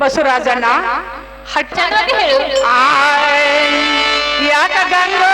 ಬಸವರಾಜಣ್ಣ ಹಚ್ಚಂದ್ರೆ ಹೇಳು. ಯಾಕ ಗಂಗೋ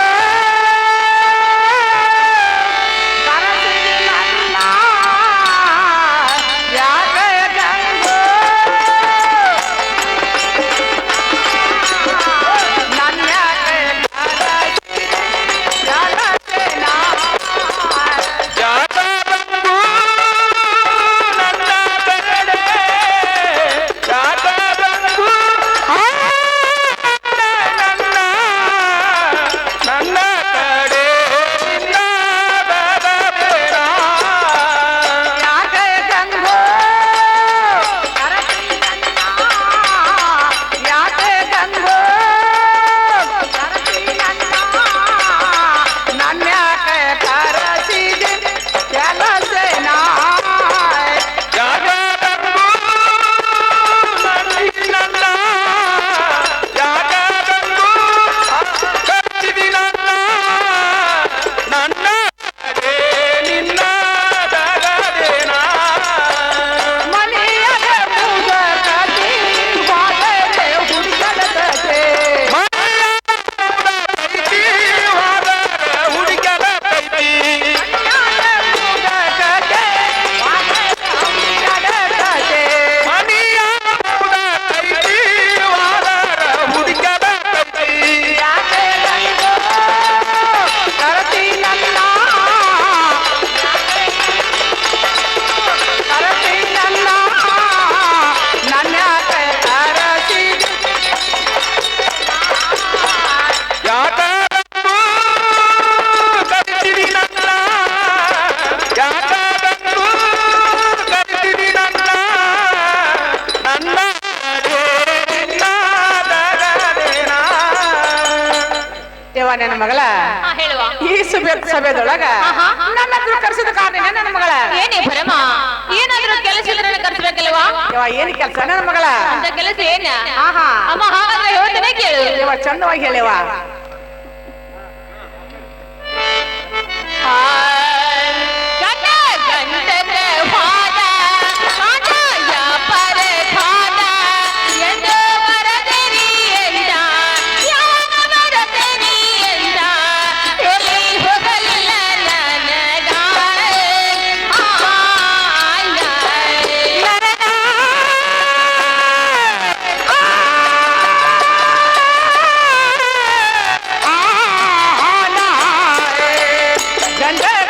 ನನ್ನ ಮಗಳ ಈ ಸಭೆದೊಳಗ ನನ್ನ ಹತ್ರ ಕರೆಸಿದ ಕಾರಣ ನನ್ನ ಮಗಳ ಏನೇ ಭರಮ ಏನಾದ್ರೂ ಕೆಲಸ ಇದ್ರೆ ಕರೆಸಬೇಕಲ್ವಾ? ಏನು ಕೆಲಸ ನನ್ನ ಮಗಳ? ಅಂತ ಕೆಲಸ ಏನ? ಅಮ್ಮ ಹಾಗಾದ್ರೆ ಹೇಳ್ತೇನೆ ಕೇಳು. ಚಂದವಾಗಿ ಹೇಳಿವ. Ganda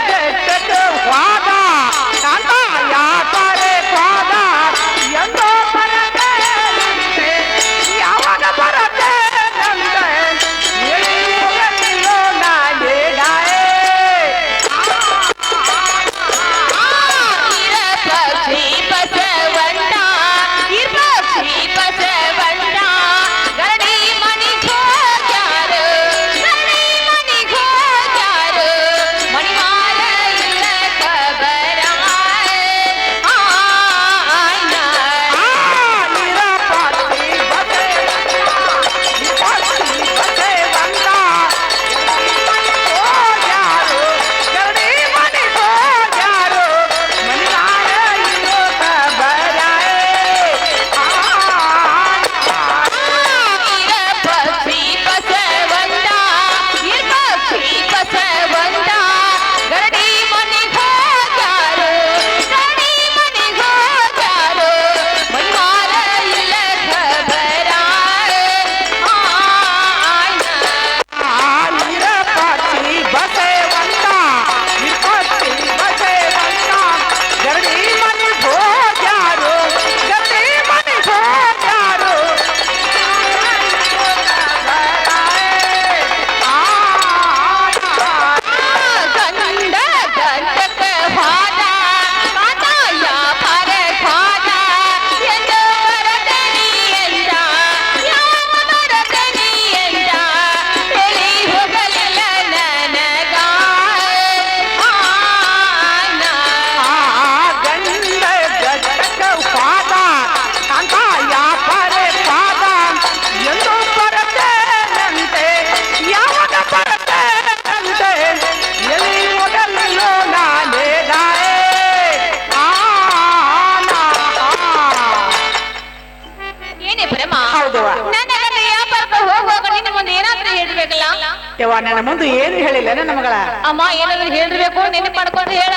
ಹೇಳ್ಬೇಕಲ್ಲ. ಯವ್ವ ನನ್ನ ಮುಂದೆ ಏನು ಹೇಳಿಲ್ಲ ನನ್ನ ಮಗಳ. ಅಮ್ಮ ಏನಾದ್ರು ಹೇಳಿರ್ಬೇಕು ನೆನಪು ಮಾಡ್ಕೊಂಡು ಹೇಳ.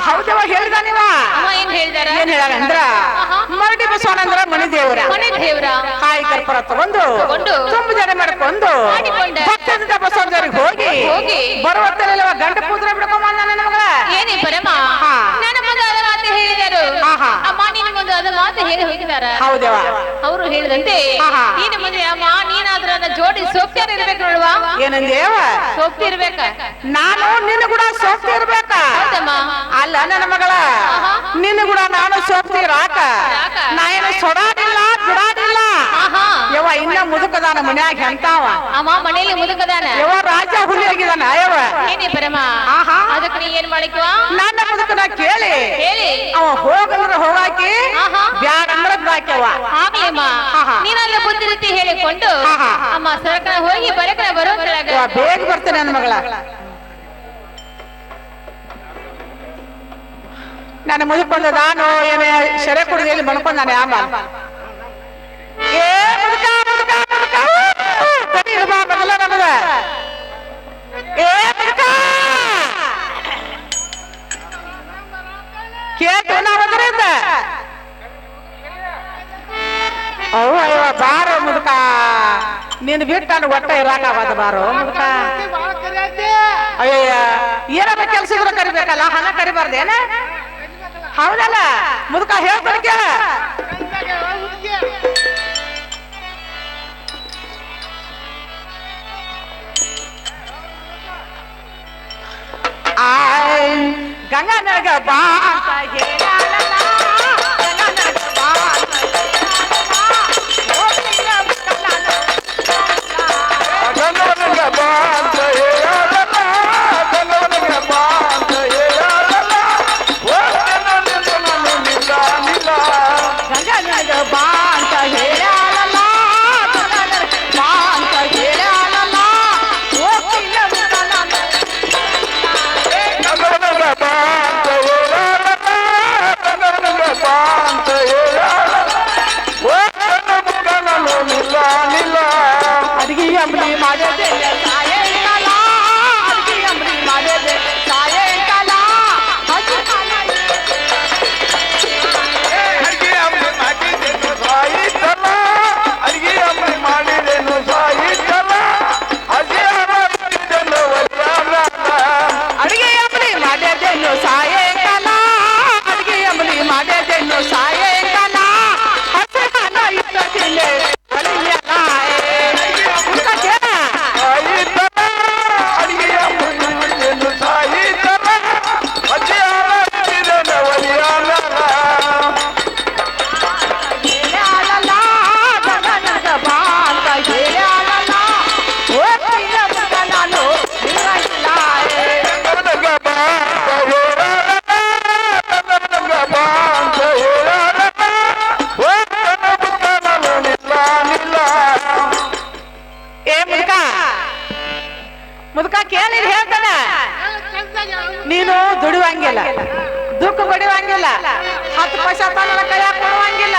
ಹೌದವ ಹೇಳಿದ ನೀವ. ಅಮ್ಮ ಏನ್ ಹೇಳ್ದಾರ? ಏನ್ ಹೇಳ ಅಂದ್ರ ಮರಡಿ ಬಸವಣ್ಣ ಅಂದ್ರ ಮನೆ ದೇವ್ರ. ಮನೆ ದೇವ್ರ ಕಾಯಿ ಕರ್ಪೂರ ತಗೊಂಡು ತುಂಬ ಜನ ಮಾಡ್ಕೊಂಡು ಭಕ್ತದಿಂದ ಬಸವಣ್ಣರಿಗೆ ಹೋಗಿ ಬರುವತ್ತಲೆಲ್ಲ ಗಂಡ ಪೂಜೆ ಬಿಡ್ಕೊಂಬಂದ ನನ್ನ ಮಗಳ. ಏನೇ ಪರಮ ನನ್ನ ಮುಂದೆ ಅದ ಮಾತು ಹೇಳಿದರು. ಅಮ್ಮ ನಿನ್ನ ಮುಂದೆ ಅದ ಮಾತು ಹೇಳಿ ಹೋಗಿದಾರ. ಹೌದವ ಅವರು ಹೇಳಿದಂತೆ ನೀನು ಮುಂದೆ ಅಮ್ಮ ನೀನಾದ್ರೂ ನನ್ನ ಜೋಡಿ ಸೋಪ್ತಿಯರ್ ಇರ್ಬೇಕು ನೋಡುವ. ಏನಂದೇವ? ಸೋಪ್ತಿ ಇರ್ಬೇಕ. ನಾನು ನಿನ್ನ ಕೂಡ ಸೋಪ್ತಿ ಇರ್ಬೇಕ. ಅಲ್ಲ ನನ್ನ ಮಗಳ ನಿನ್ನ ಕೂಡ ನಾನು ಸೋಪ್ತಿ ರಾಕ. ನಾ ಏನು ಸೊಡಾಡಿಲ್ಲ ಬಿಡಾಡಿಲ್ಲ. ಯವ್ವ ಇನ್ನ ಮುದುಕದಾನ ಮನ್ಯಾಗ ಎಂತಾವ. ಅಮ್ಮ ಮನೆಯಲ್ಲಿ ಮುದುಕದಾನ. ಯವ್ವ ರಾಜ ಹುಲಿ ಆಗಿದಾನ. ಯವ್ವ ಏನೇ ಪರಮ ಅದಕ್ಕೆ ನೀ ಏನ್ ಮಾಡಿಕ್ವ? ನನ್ನ ಮುದುಕನ ಕೇಳಿ ಹೇಳಿ ಅವ ಹೋಗಂದ್ರ ಹೋಗಾಕಿ ಬ್ಯಾಡ ಅಂದ್ರ ಬಿಡಾಕ್ಯವ. ಆಗ್ಲೇಮ್ಮ ನೀನಲ್ಲ ಬುದ್ಧಿ ರೀತಿ ಹೇಳಿಕೊಂಡು ಅಮ್ಮ ಸರಕನ ಹೋಗಿ ಬರಕನ ಬರೋದ್ರಾಗ ಬೇಗ ಬರ್ತೇನೆ ನನ್ನ ಮಗಳ. ನಾನು ಮುದುಕೊಂಡ ನಾನು ಏನೇ ಸೆರೆ ಕುಡಿದಲ್ಲಿ ಮಣ್ಕೊಂಡ್ ನಾನು ಆಮ ಏ ಮುದುಕ ಮುದುಕ ಮುದುಕ ತಡಿ ಬಾ ಬದಲ ನಮಗ. ಏ ಮುದುಕ ಕೇಳ್ತು ನಾವದ್ರಿಂದ ಅವ್ವ ಅಯ್ಯವ ಬಾರೋ ಮುದುಕ ನೀನ್ ಬಿಟ್ಟು ನಾನು ಒಟ್ಟ ಇರಾಕವಾದ ಬಾರೋ ಮುದುಕ. ಅಯ್ಯಯ್ಯ ಏನಾರ ಕೆಲ್ಸ ಇದ್ರೆ ಕರಿಬೇಕಲ್ಲ ಹಣ ಕರಿಬಾರ್ದೇನ? ಹೌದಲ್ಲ ಮುದುಕ ಹೇಳ್ತಾರೆ ಕೇಳ. ಗಂಗಾ ನನಗ ಬಾ ಅಂತ ಹೇಳಲ್ಲ. ಗಂಗಾ ನನಗ ಬಾ ಅಂತ ಮುದುಕ ಕೇಳಿ ಹೇಳ್ತಾನ. ನೀನು ದುಡಿವಂಗಿಲ್ಲ, ದುಃಖ ಬಡಿವಂಗಿಲ್ಲ, 10 ಪೈಸೆ ನನ್ನ ಕೈಯಾಗ ಕೊಡುವಂಗಿಲ್ಲ.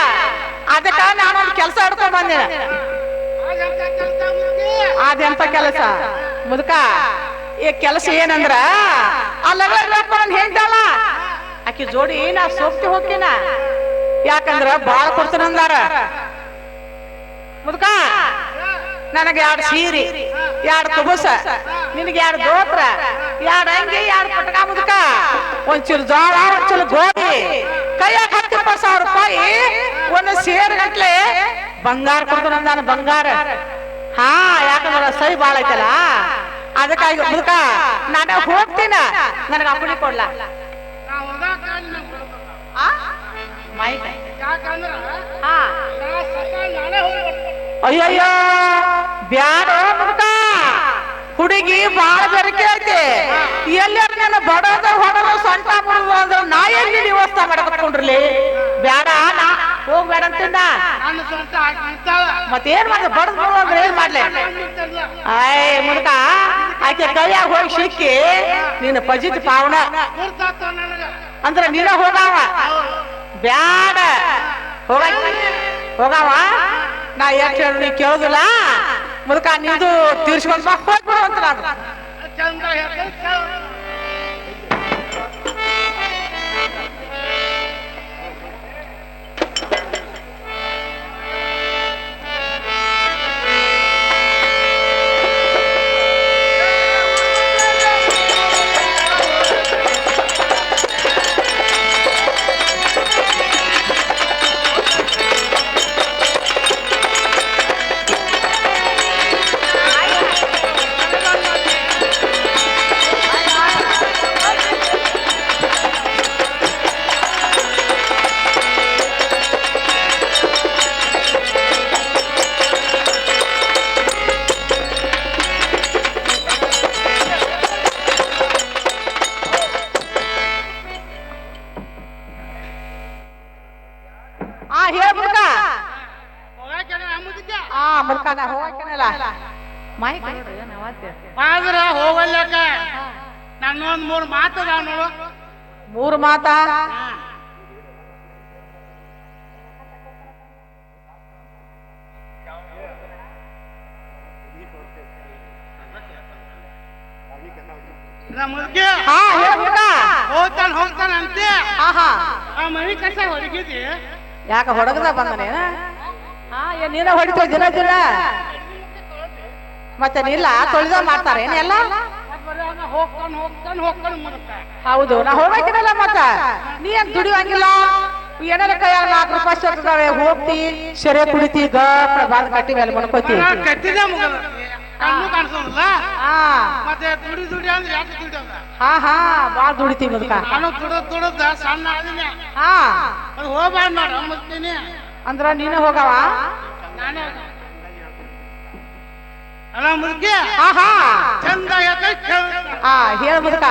ಅದಕ್ಕ ನಾನೊಂದು ಕೆಲಸ ಹಿಡ್ಕೊಂಡ್ ಬಂದಿನ. ಅದೆಂತ ಕೆಲಸ ಮುದುಕ? ಈ ಕೆಲಸ ಏನಂದ್ರ ಅಲ್ಲಗಳ ಹೇಳ್ತಾಳ ಆಕಿ ಜೋಡಿ ನಾ ಸೋಪ್ತಿ ಹೋಗ್ತೀನ. ಯಾಕಂದ್ರ ಬಾಳ ಕೊಡ್ತಾನಂದಾರ ಮುದುಕ. ನನಗೆ 2 ಸೀರೆ, 2 ಕುಬಸ, ನಿನಗೆ 2 ದೋತ್ರ, 2 ಅಂಗಿ, 2 ಪಟಕ ಮುದುಕ, ಒಂಚೂರು ಜೋಳ, ಒಂಚೂರು ಗೋಧಿ, ಕೈಯಾಗ 10,000 ರೂಪಾಯಿ, ಒಂದು ಸೇರ್ ಗಂಟ್ಲೆ ಬಂಗಾರ ಕೊಡ್ತಾನ ನಾನು. ಬಂಗಾರ ಯಾಕಂದ್ರ ಸೈ ಬಾಳ ಐತಲ್ಲ. ಅದಕ್ಕಾಗಿ ಮುದುಕ ನಾನು ಹೋಗ್ತೀನ. ನನಗೆ ಅಪ್ಪಣೆ ಕೊಡ್ಲ ಅಯ್ಯಯ್ಯೋ ಬ್ಯಾಡ ಮುದುಕ. ಹುಡುಗಿ ಬಾಳ ಬೆರಕೆ ಐತಿ. ಎಲ್ಲಾರು ನನ್ನ ಬಡದ ಹೊಡದ ಸೊಂಟ ಮುರಿದು ಅಂದ್ರೆ ನಾ ಎಲ್ಲಿ ವ್ಯವಸ್ಥೆ ಮಾಡ್ಕೊಂಡ್ರಿ? ಬ್ಯಾಡ ನಾ ಹೋಗ್ಬೇಡ ಅಂತಿಂದ. ಮತ್ತೇನ್ ಮಾಡ್ದ ಬಡದ್ ಅಂದ್ರೆ ಏನ್ ಮಾಡ್ಲಿ? ಆಯ್ ಮುದುಕ ಆಕೆ ಕೈಯಾಗ ಹೋಗಿ ಸಿಕ್ಕಿ ನೀನು ಪಜಿತ್ ಪಾವನ ಅಂದ್ರ ನೀನ ಹೋಗಾವ. ಬ್ಯಾಡ ಹೋಗಾವ. ನಾ ಎಷ್ಟು ಹೇಳಿ ನೀ ಕೇಳುದಿಲ್ಲ. ಮುದುಕ ನೀದು ತೀರ್ಸ್ಕೊಂಡ್ ಬಾ ಹೋಗ್ಬಿಡು ಅಂತ ನಾನು ಚಂದ ಹೇಳ್ತೈತೆ ಹೇಳ ಮುದುಕ ಮುದುಕ ಮುದುಕ ನಾ ಹೋಗಕ್ಕೇನಲ್ಲ ಮಾಹಿತಿ ಆದ್ರ ಹೋಗಲ್ಲಕ ನನ್ನೊಂದ್ 3 ಮಾತು ಅದಾವ ನೋಡು 3 ಮಾತಾ ಮುದುಕಿ ಹೇಳ ಮುದುಕ ಹೋಗ್ತಾನ ಅಂತೆ ಹಾ ಆ ಮನಿ ಕಸ ಹೊರಗಿದ್ದಿ ಯಾಕ ಹೊಡಗದ ಬಂದನೇನ ಏನ್ ನೀನ ಹೊಡಿತ ದಿನ ದಿನ ಮತ್ತೆ ನಿಲ್ಲ ತೊಳೆದ ಮಾಡ್ತಾರೆ ಏನೆಲ್ಲ ಹೋಗ್ತಾನ ಮುದುಕ ಹೌದು ನಾ ಹೋಗಕ್ಕಿನಲ್ಲ ಮತ್ತ ನೀ ಏನ್ ದುಡಿಯಂಗಿಲ್ಲ ಏನಾರ ಕೈಯಾಗ 4 ರೂಪಾಯಿ ಸಿಗ್ತದಾವೆ ಹೋಗ್ತಿ ಸೆರೆ ಕುಡಿತಿ ಗಪ್ಪ ಬಾದ್ ಕಟ್ಟಿ ಮೇಲೆ ಮನ್ಕೋತಿ ಕಟ್ಟಿದೆ ಮುಗದ ಕಣ್ಣು ಕಾಣಿಸೋದಿಲ್ಲ ಹಾ ಮತ್ತೆ ದುಡಿ ಅಂದ್ರೆ ಯಾಕೆ ದುಡಿಯೋದ ಹಾ ಬಾಳ್ ದುಡಿತಿ ಮುದುಕ ನಾನು ದುಡದ ಸಣ್ಣ ಆದಿನ ಹಾ ಅದು ಹೋಗ್ಬಾರ್ದು ನೋಡ ಅಂಬತ್ತೀನಿ ಅಂದ್ರ ನೀನೇ ಹೋಗವ ನಾನೇ ಅಲ್ಲ ಮುದುಕಿ ಹಾ ಚಂದ ಹೇಳ ಮುದುಕ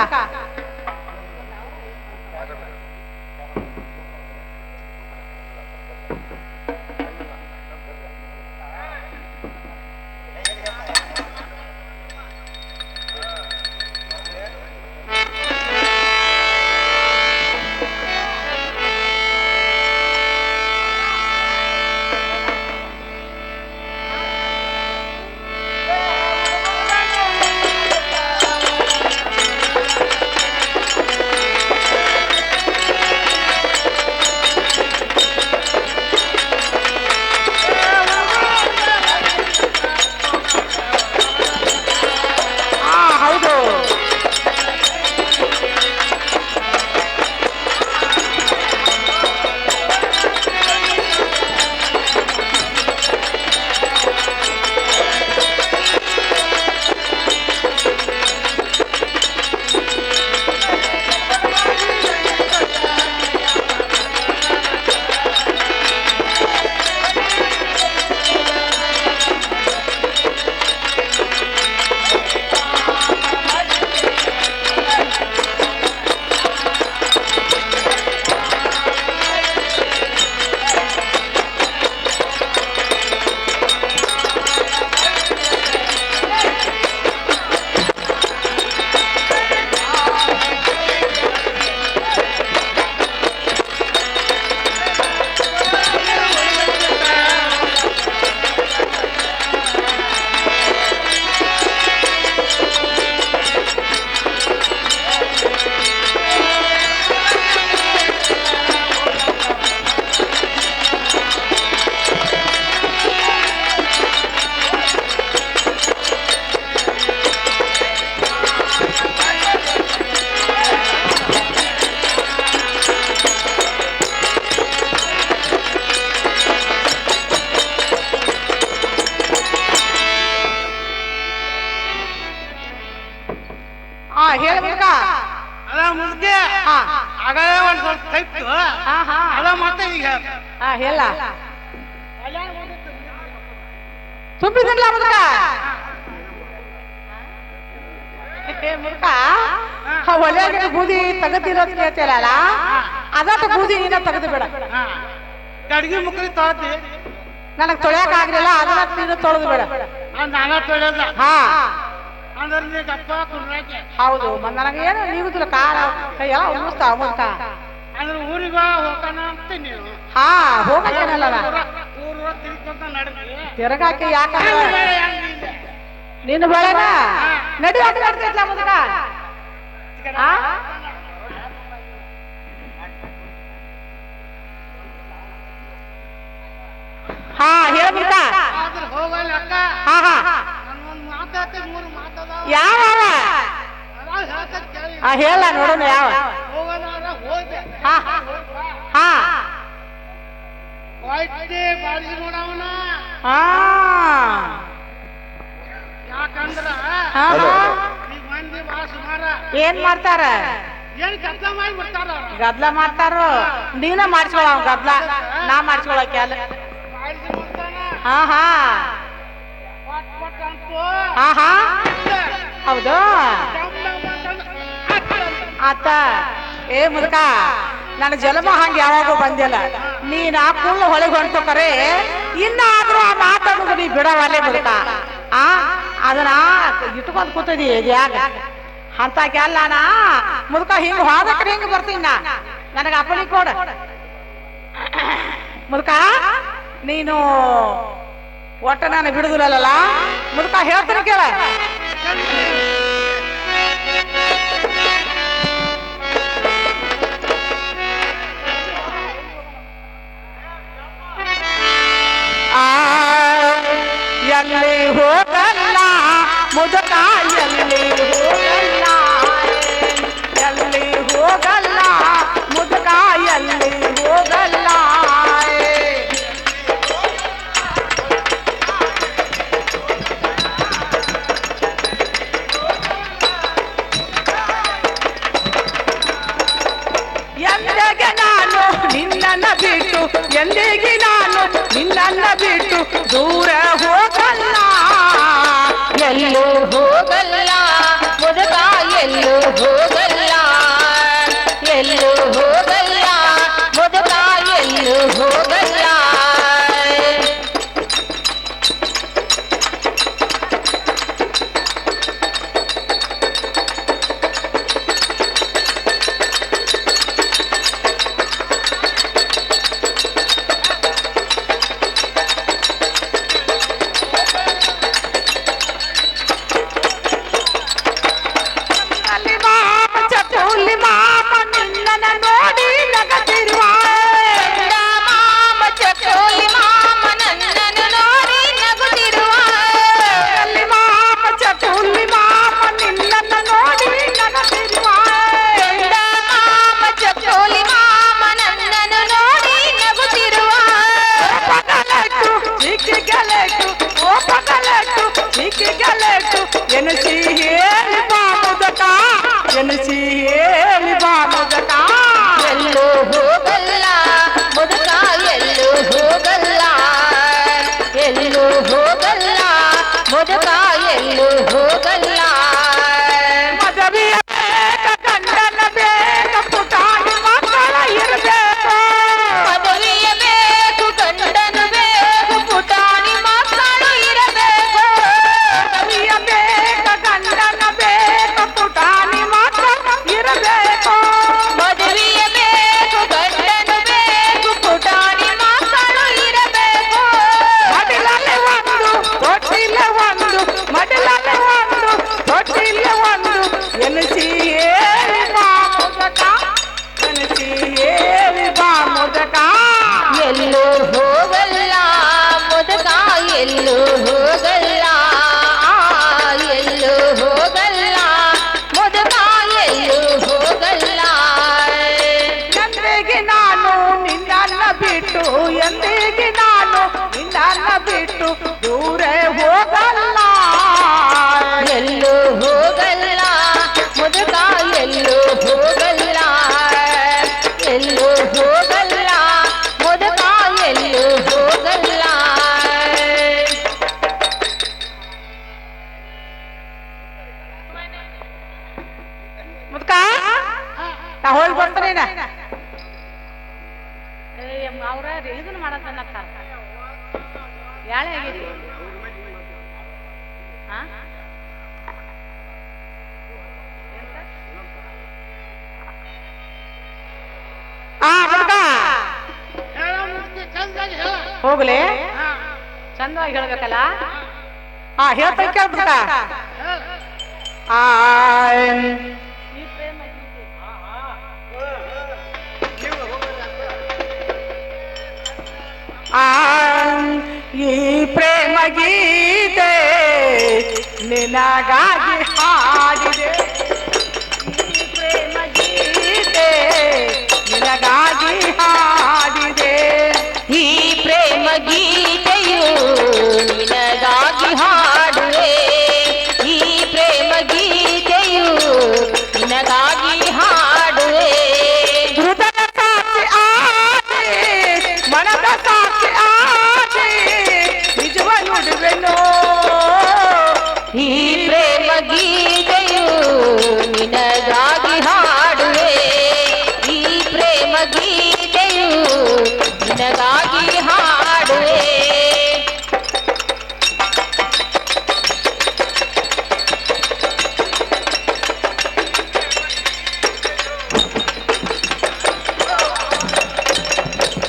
ಹೇಳ ಮುದುಕ ಅಲ್ಲ ಮುದುಕಿ ಆಗಲೇ ಒಂದ್ ಸ್ವಲ್ಪ ಕೈತು ಅದ ಮತ್ತೆ ಈಗ ಹೇಳ ತುಂಬಿದಿಲ್ಲ ಮುದುಕ ಮುದುಕ ಒಳ್ಳೆಯ ಬೂದಿ ತೆಗದಿರೋದ್ ಕೇಳ್ತಿರಲ್ಲ ಅದಟ ಬೂದಿ ನೀನ ತೆಗೆದು ಬಿಡ ಅಡ್ಗಿ ಮುಕ್ಳಿ ತೊಳ್ದಿ ನನಗ್ ತೊಳ್ಯಾಕ ಆಗ್ಲಿಲ್ಲ ಅದನ್ನ ನೀನು ತೊಳೆದು ಬಿಡ ನಾನ ತೊಳೆದ ಹಾ ಅಂದ್ರೆ ನೀಗಪ್ಪ ಕುರ್ರಾಕೆ ಹೌದು ನನಗೆ ಏನು ನೀಗುದಿಲ್ಲ ಕಾಲ ಕೈ ಎಲ್ಲ ಉಳಿಸ್ತಾವ ಮುದುಕ ಅಂದ್ರೆ ಊರಿಗ ಹೋಗೋಣ ಅಂತ ನೀವು ಹಾ ಹೋಗಕ್ಕೇನಲ್ಲ ಊರ ತಿರ್ಕೊಂತ ನಡೆದ್ವಿ ತಿರ್ಗಾಕೆ ಯಾಕಂದ್ರೆ ನಿನ್ನ ಬೆಳೆನ ನಡಿ ಅಡ್ಡ ನಡ್ತೈತ್ಲ ಮುದುಕ ಆ ಹಾ ಹೇಳ ಮುದುಕ ಆದ್ರೆ ಹೋಗಲ್ಲ ಅಕ್ಕ ಹಾ ಹಾ ನನ್ನೊಂದು ಮಾತಾಡ್ತಿ ಮೂರು ಮಾತಾಡವ ಯಾವ ಹೇಳ್ತ ಕೇಳಿ ಹಾ ಹೇಳ ನೋಡೋಣ ಯಾವ ಹೋಗೋದಾರ ಹೋದೆ ಹಾ ಹಾ ಹೊಟ್ಟೆ ಬಾಳಿಸಿ ನೋಡವನ ಹಾ ಯಾಕಂದ್ರ ಹಾ ಈಗ ಮಂದಿ ಬಾ ಸುಮಾರ ಏನ್ ಮಾಡ್ತಾರ ಏನ್ ಕೆಲಸ ಮಾಡಿ ಬಿಡ್ತಾರ ಅವ್ರು. ಗದ್ಲ ಮಾಡ್ತಾರೋ ನೀನ ಮಾಡಿಸ್ಕೊಳ ಅವ್ ಗದ್ಲ ನಾ ಮಾಡಿಸ್ಕೊಳಕ್ಕೆ ಅಲ್ಲ ಬಾಳಿಸಿ ನೋಡ್ತಾನ ಹಾ ಹಾ ಪಟ್ ಪಟ್ ಅಂತು ಹಾ ಹಾ ಹೌದು ಆತ ಏ ಮುದುಕ ನನ್ನ ಜನ್ಮ ಹಂಗ ಯಾವಾಗೂ ಬಂದಿಲ್ಲ ನೀನ್ ಆ ಕುಳ್ಳ ಹೊಳಗೆ ಹೊಂಟು ಕರೆ ಇನ್ನಾದ್ರೂ ಆ ಮಾತಾಡೋದು ನೀ ಬಿಡವಲ್ಲೇ ಮುದುಕ ಆ ಅದನ್ನ ಇಟ್ಕೊಂಡ್ ಕೂತದಿ ಯಾಗ ಅಂತಕ್ಕೆಲ್ಲ ನಾ ಮುದುಕ ಹಿಂಗ ಹೋದಕ್ರೆ ಹಿಂಗ ಬರ್ತೀನಿ ನಾ ನನಗ ಅಪ್ಪಣಿ ಕೊಡ ಮುದುಕ ನೀನು ಒಟ್ಟ ನಾನು ಬಿಡುದಿಲ್ಲಲ್ಲ ಮುದುಕ ಹೇಳ್ತೀನಿ ಕೇಳ ಎಲ್ಲಿ ಹೋಗಲ್ಲ ಮುದುಕ ಎಲ್ಲಿ ಹೋಗಲ್ಲ ಎಲ್ಲಿ ಹೋಗಲ್ಲ ಮುದುಕ ಎಲ್ಲಿ ಹೋಗಲ್ಲ ಎಂದಿಗೆ ನಾನು ನಿನ್ನನ್ನ ಬಿಟ್ಟು ಎಂದಿಗೆ ನಾನು ನಿನ್ನನ್ನ ಬಿಟ್ಟು ದೂರ ಹೋಗಲ್ಲ ಎಲ್ಲೂ ಹೋಗಲ್ಲ ಮುದುಕ ಎಲ್ಲೂ ಹೋಗಲ್ಲ ಎಲ್ಲೂ ಹೋಗಲ್ಲ ಮುದುಕ ಎಲ್ಲೂ ಹೋಗಲ್ಲ ಅಲ್ಲಿ ಮಾಮ ಚಟುಲಿ ಮಾಮ ನಿನ್ನನ್ನ ನೋಡಿ ನಗತಿರುವ ಮಾಮ ಚಕೋಲಿ ಮಾಮ ನನ್ನನ್ನು ನೋಡಿ ನಗುತ್ತಿರುವ ಅಲ್ಲಿ ಮಾಮ ಚಟುಲಿ ಮಾಮ ನಿನ್ನನ್ನ ನೋಡಿ ನಗತಿರುವ ಮಾಮ ಚಕೋಲಿ ಮಾಮ ನನ್ನನ್ನು ನೋಡಿ ನಗುತ್ತಿರುವ ಪಗಲಟ್ಟು ಚಿಕ್ಕಿಗಲೆಟ್ಟು ಓ ಪಗಲಟ್ಟು ಚಿಕ್ಕಿಗಲೆಟ್ಟು ಎನಸಿ ಹೇಳಿ ಬಾ ಮುದಕ ಎನಸಿ ಹೇಳಿ ಬಾ ಮುದಕ ಎಲ್ಲೂ ಹೋಗಲ್ಲ ಮುದುಕ ಎಲ್ಲೂ ಹೋಗಲ್ಲ ಎಲ್ಲೂ ಹೋಗಲ್ಲ ಮುದುಕ ಎಲ್ಲೂ ಹೋಗಲ್ಲ ಮದುವೆಯ ಬೇಕ ಗಂಡನ ಬೇಕ ಪುಟಾಣಿ ಮಕ್ಕಳ ಇರಬೇಕು ಪದವಿಯ ಬೇಕು ಗಂಡನು ಬೇಕು ಪುಟಾಣಿ ಮಕ್ಕಳು ಇರಬೇಕು ಮದುವೆಯ ಬೇಕ ಗಂಡನ ಬೇಕ ಪುಟಾಣಿ ಮಕ್ಕಳ ಇರಬೇಕು ಮದುವೆಯ ಬೇಕು ಗಂಡನು ಬೇಕು ಪುಟಾಣಿ ಮಕ್ಕಳು ಇರಬೇಕು ಮಡಿಲಲ್ಲಿ ಒಂದು ತೊಟ್ಟಿಲ್ಲ ಒಂದು ಮಡಿಲಲ್ಲಿ ಒಂದು ತೊಟ್ಟಿಲ್ಲ ಒಂದು ಎನಸಿ ಹೇಳಿ ಬಾ ಮುದಕ ಎನಸಿ ಹೇಳಿ ಬಾ ಮುದಕ ಎಲ್ಲೂ ಹೋಗಲ್ಲ ಮುದುಕ ಎಲ್ಲೂ ಹೋಗಲ್ಲ ಎಲ್ಲೂ ಹೋಗಲ್ಲ ಮುದುಕ ಎಲ್ಲೂ ಹೋಗಲ್ಲ ಎಂದಿಗೆ ನಾನು ನಿನ್ನನ್ನ ಬಿಟ್ಟು ಎಂದಿಗೆ ನಾನು ನಿನ್ನನ್ನ ಬಿಟ್ಟು ದೂರ ಹೋಗಲ್ಲ ಎಲ್ಲೂ ಹೋಗಲ್ಲ ಮುದುಕ ಎಲ್ಲೂ ಹೋಗಲ್ಲ ಎಲ್ಲೂ ಹೋಗಲ್ಲ ಮುದುಕ ಎಲ್ಲೂ ಹೋಗಲ್ಲ ಮುದ್ಕ ನಾ ಹೋಗಿ ಬರ್ತಾನೇನ ಅವ್ರ ಇದನ್ನ ಮಾಡತ್ತ ಯಾಳೆ ಆಗೈತಿ ಹಾ ಮುದ್ಕ ಹೇಳ ಮುಗ್ದು ಚಂದಾಗಿ ಹೇಳ ಹೋಗ್ಲಿ ಹಾ ಚಂದವಾಗಿ ಹೇಳ್ಬೇಕಲ್ಲ ಹೇಳ್ತಾ ಕೇಳ್ಬಿಡ್ತ ಈ ಪ್ರೇಮ ಗೀತೆ ನಿನಗಾಗಿ ಹಾಡಿದೆ ಈ ಪ್ರೇಮ ಗೀತೆ ನಿನಗಾಗಿ ಹಾಡಿದೆ ಈ ಪ್ರೇಮ ಗೀತೆಯು ನಿನಗಾಗಿ ಹಾಡುವೆ ಈ ಪ್ರೇಮ ಗೀತೆಯು ನಿನಗಾಗಿ ಹಾಡುವೆ ಹೃದಯ ಸಾಕ್ಷಿ ಆಗಿ ಮನದ ಸಾಕ್ಷಿ ಆಗಿ ನಿಜವ ನುಡಿವೆನೋ ಈ ಪ್ರೇಮ ಗೀತೆಯು ನಿನಗಾಗಿ ಹಾಡುವೆ ಈ ಪ್ರೇಮ ಗೀತೆಯು ನಿನಗಾಗಿ ಹಾಡುವೆ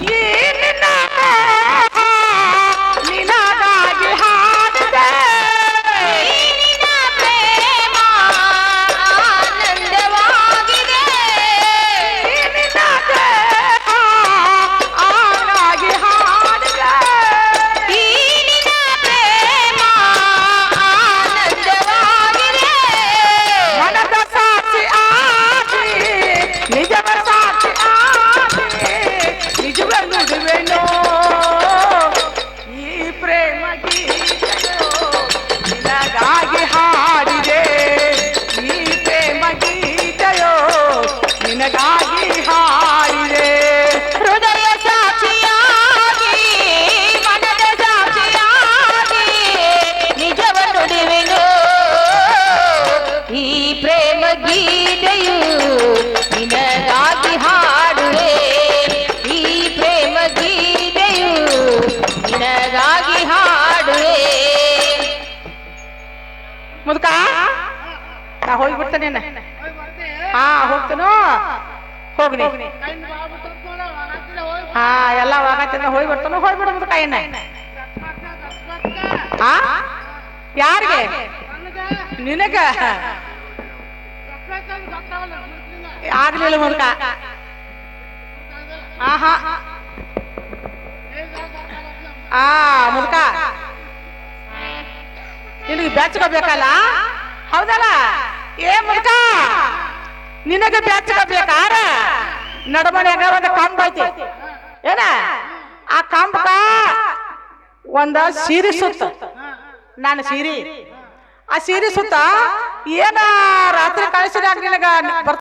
ಈ ನಿನಗಾಗಿ ಹಾಡಿದೆ ನಿನ್ನ ಪ್ರೇಮ ಆನಂದವಾಗಿದೆ ಈ ನಿನ್ನ ದೇಹ ಆಗಾಗಿ ಹಾಡಿದೆ ಈ ನಿನ್ನ ಪ್ರೇಮ ಆನಂದವಾಗಿದೆ ಮನದ ಸಾಕ್ಷಿ ಆಗಿ ನಿಜವ ಸಾಕ್ಷಿ ಆಗಿ ನಿಜವ ನುಡಿವೆನೋ ಈ ಪ್ರೇಮ ಗೀತೆಯೋ ನಿನಗಾಗಿ ಹಾಡಿದೆ ಈ ಪ್ರೇಮ ಗೀತೆಯೋ ನಿನಗಾಗಿ ಹಾಡಿದೆ ಹೃದಯ ಸಾಕ್ಷಿಯಾಗಿ ಮನದ ಸಾಕ್ಷಿಯಾಗಿ ನಿಜವ ನುಡಿವೆನು ಈ ಪ್ರೇಮ ಗೀತೆಯು ನಿನಗಾಗಿ ಹಾಡುವೆ ಈ ಪ್ರೇಮ ಗೀತೆಯು ನಿನಗಾಗಿ ಹಾಡುವೆ ಮುದುಕ ನಾ ಹೋಗ್ಬಿಡ್ತೇನೆ ಹೋಗಿ ಬರ್ತಿ ಹೋಗ್ತೇನೋ ಹೋಗ್ನಿ ಎಲ್ಲ ವಾಗತ್ತಿಂದ ಹೋಗಿ ಬರ್ತಾನೋ ಹೋಗ್ಬಿಡು ಮುದುಕ ಏನ ಯಾರಿಗೆ ನಿನಗ ಆಗ್ಲಿಲ್ಲ ಮುದುಕ ಮುದುಕ ನಿನಗೆ ಬೆಚ್ಚಗೋಬೇಕಲ್ಲ ಹೌದಲ್ಲ ಏ ಮುದುಕ ನಿನಗೆ ಬೆಚ್ಚಗೋಬೇಕಾರ ನಡಮನೆಯಾಗ ಒಂದು ಕಂಬ ಐತಿ ಏನ ಆ ಕಂಬಕ ಒಂದ ಸೀರೆ ಸುತ್ತ ನಾನು ಸೀರೆ ಆ ಸೀರೆ ಸುತ್ತ ಏನ ರಾತ್ರಿ ಕಳಿಸಿದಾಗ ನಿನಗ